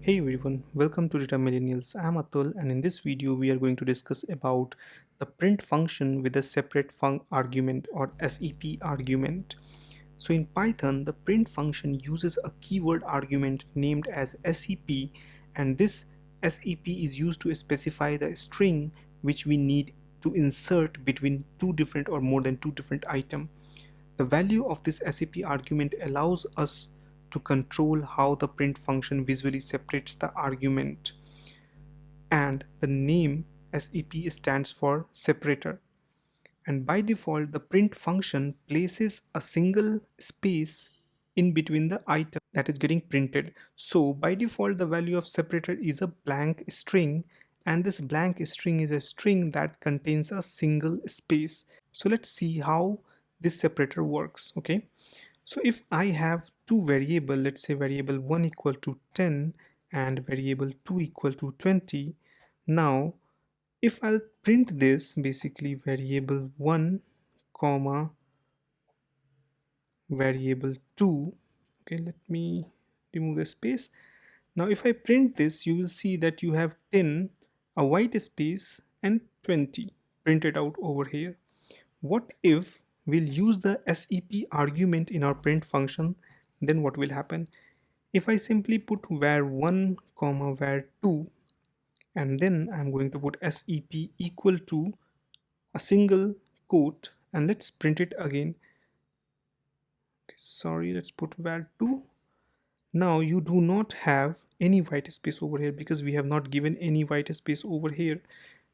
Hey everyone, welcome to Data Millennials. I'm Atul, and in this video we are going to discuss about the print function with a separate argument or SEP argument. So in Python, the print function uses a keyword argument named as SEP, and this SEP is used to specify the string which we need to insert between two different or more than two different items. The value of this SEP argument allows us to control how the print function visually separates the argument, and the name SEP stands for separator. And by default, the print function places a single space in between the item that is getting printed. So by default, the value of separator is a blank string, and this blank string is a string that contains a single space. So let's see how this separator works. Okay, so if I have two variable, let's say variable 1 equal to 10 and variable 2 equal to 20. Now if I'll print this, basically variable 1 comma variable 2, okay, let me remove the space. Now if I print this, you will see that you have 10, a white space, and 20 printed out over here. What if we'll use the SEP argument in our print function? Then what will happen? If I simply put var1 comma var2, and then I'm going to put SEP equal to a single quote, and let's print it again. Okay, sorry, let's put var2. Now you do not have any white space over here because we have not given any white space over here.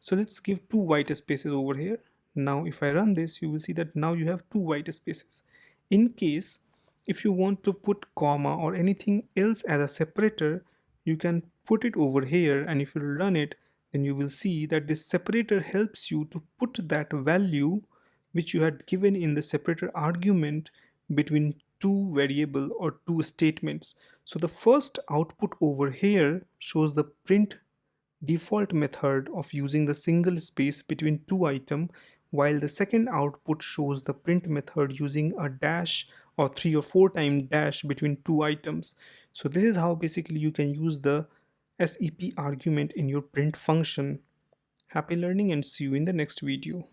So let's give two white spaces over here. Now if I run this, you will see that now you have two white spaces. In case if you want to put comma or anything else as a separator, you can put it over here, and if you run it, then you will see that this separator helps you to put that value which you had given in the separator argument between two variable or two statements. So the first output over here shows the print default method of using the single space between two items, while the second output shows the print method using a dash or 3 or 4 time dash between two items. So this is how basically you can use the SEP argument in your print function. Happy learning and see you in the next video.